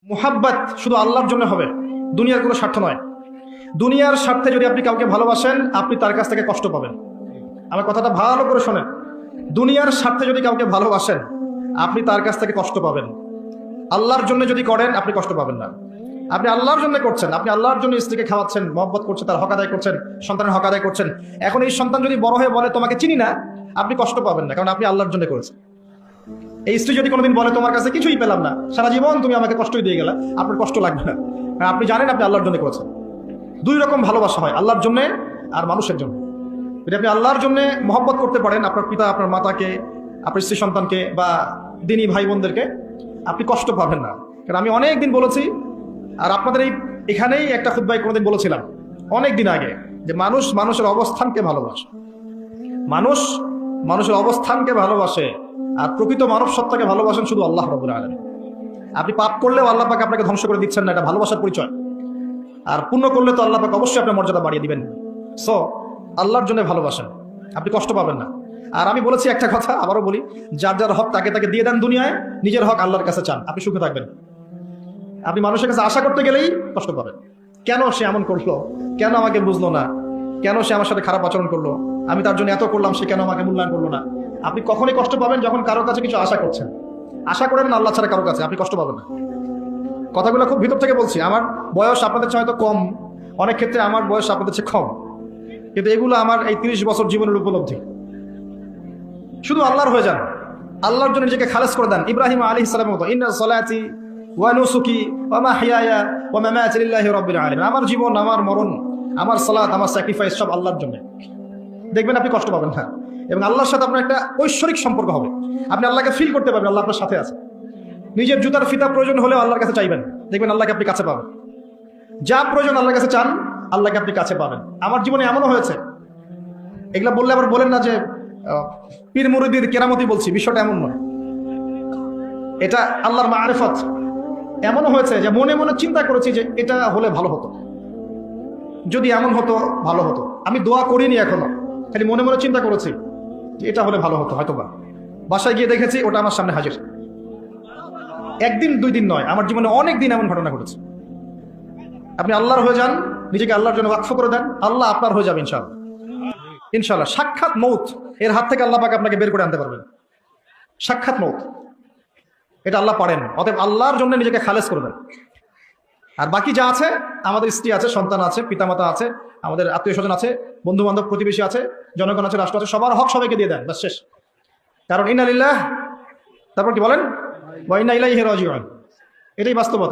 মুহাব্বত শুধু আল্লাহর জন্য হবে, দুনিয়ার কোনো স্বার্থ নয়। দুনিয়ার স্বার্থে যদি আপনি কাউকে ভালোবাসেন, আপনি তার কাছ থেকে কষ্ট পাবেন। আমার কথাটা ভালো করে শোনেন, দুনিয়ার স্বার্থে যদি কাউকে ভালোবাসেন, আপনি তার কাছ থেকে কষ্ট পাবেন। আল্লাহর জন্য যদি করেন, আপনি কষ্ট পাবেন না। আপনি আল্লাহর জন্য করছেন, আপনি আল্লাহর জন্য স্ত্রীকে খাওয়াচ্ছেন, মহব্বত করছেন, তার হক আদায় করছেন, সন্তানের হক আদায় করছেন। এখন এই সন্তান যদি বড় হয়ে বলে তোমাকে চিনি না, আপনি কষ্ট পাবেন না, কারণ আপনি আল্লাহর জন্য করেছেন। এই স্ত্রী যদি কোনোদিন বলে তোমার কাছে কিছুই পেলাম না, সারা জীবন তুমি আমাকে কষ্টই দিয়ে গেলা, আপনার কষ্ট লাগবে না, কারণ আপনি জানেন আপনি আল্লাহর জন্য করেছেন। দুই রকম ভালোবাসা হয়, আল্লাহর জন্য আর মানুষের জন্য। যদি আপনি আল্লাহর জন্য মহব্বত করতে পারেন, আপনার পিতা, আপনার মাতাকে, আপনার স্ত্রী সন্তানকে বা দিনী ভাই বোনদেরকে, আপনি কষ্ট পাবেন না। কারণ আমি অনেক দিন বলেছি, আর আপনাদের এখানেই একটা খুতবায় কোনোদিন বলেছিলাম অনেক দিন আগে, যে মানুষ মানুষের অবস্থানকে ভালোবাসে, মানুষ মানুষের অবস্থানকে ভালোবাসে, আর প্রকৃত মানব সত্তাকে ভালোবাসেন শুধু আল্লাহ রাব্বুল আলামিন। আপনি পাপ করলেও আল্লাহ পাক আপনাকে ধ্বংস করে দিচ্ছেন না, এটা ভালোবাসার পরিচয়। আর পুণ্য করলে তো আল্লাহ পাক অবশ্যই আপনার মর্যাদা বাড়িয়ে দিবেন। সো আল্লাহর জন্য ভালোবাসেন, আপনি কষ্ট পাবেন না। আর আমি বলেছি একটা কথা, আবারও বলি, যার যার হক তাকে তাকে দিয়ে দেন দুনিয়ায়, নিজের হক আল্লাহর কাছে চান, আপনি সুখে থাকবেন। আপনি মানুষের কাছে আশা করতে গেলেই কষ্ট পাবেন। কেন সে এমন করলো, কেন আমাকে বুঝলো না, কেন সে আমার সাথে খারাপ আচরণ করলো, আমি তার জন্য এত করলাম, সে কেন আমাকে মূল্যায়ন করলো না। আপনি কখনই কষ্ট পাবেন যখন কারোর কাছে কিছু আশা করছেন। আশা করেন না আল্লাহ ছাড়া কারোর কাছে, আপনি কষ্ট পাবেন না। কথাগুলো খুব ভিতর থেকে বলছি। আমার বয়স আপনাদের চেয়ে হয়তো কম, অনেক ক্ষেত্রে আমার বয়স আপনাদের চেয়ে কম, কিন্তু এগুলো আমার এই 30 বছর জীবনের উপলব্ধি। শুধু আল্লাহর হয়ে যান, আল্লাহর জন্য নিজেকে খালেস করে দেন। ইব্রাহিম আলাইহিস সালামের মতো, ইন্না সলাতি ওয়া নুসুকি ওয়া মাহইয়ায়া ওয়া মামাতি লিল্লাহি রাব্বিল আলামিন। আমার জীবন, আমার মরণ, আমার সালাত, আমার স্যাক্রিফাইস সব আল্লাহর জন্য। দেখবেন আপনি কষ্ট পাবেন না, এবং আল্লাহর সাথে আপনার একটা ঐশ্বরিক সম্পর্ক হবে। আপনি আল্লাহকে ফিল করতে পারবেন, আল্লাহ আপনার সাথে আছে। নিজের জুতার ফিতা প্রয়োজন হলেও আল্লাহর কাছে চাইবেন, দেখবেন আল্লাহকে আপনি কাছে পাবেন। যা প্রয়োজন আল্লাহর কাছে চান, আল্লাহকে আপনি কাছে পাবেন। আমার জীবনে এমনও হয়েছে, এগুলা বললে আবার বলেন না যে পীর মুরিদির কেরামতি বলছি, বিষয়টা এমন নয়, এটা আল্লাহর মারিফত। এমনও হয়েছে যে মনে মনে চিন্তা করেছি যে এটা হলে ভালো হতো, যদি এমন হতো ভালো হতো। আমি দোয়া করিনি এখনো, খালি মনে মনে চিন্তা করেছি যে এটা হলে ভালো হতো, হয়তো বা। বাসায় গিয়ে দেখেছি ওটা আমার সামনে হাজির। একদিন দুই দিন নয়, আমার জীবনে অনেক দিন এমন ঘটনা ঘটেছে। আপনি আল্লাহর হয়ে যান, নিজেকে আল্লাহর জন্য ওয়াকফ করে দেন, আল্লাহ আপনার হয়ে যাবে ইনশাআল্লাহ। ইনশাআল্লাহ সাক্ষাৎ মৌত, এর হাত থেকে আল্লাহ পাক আপনাকে বের করে আনতে পারবেন। সাক্ষাৎ মৌত, এটা আল্লাহ পারেন। অতএব আল্লাহর জন্য নিজেকে খালেস করে দেন। আর বাকি যা আছে, আমাদের স্ত্রী আছে, সন্তান আছে, পিতামাতা আছে, আমাদের আত্মীয় স্বজন আছে, বন্ধু বান্ধব, প্রতিবেশী আছে, জনগণ আছে, রাষ্ট্র আছে, সবার হক সবাইকে দিয়ে দেন, বাস শেষ। কারণ ইন্না লিল্লাহ, তারপর কি বলেন, ওয়া ইন্না ইলাইহি রাজিউন, এটাই বাস্তবতা।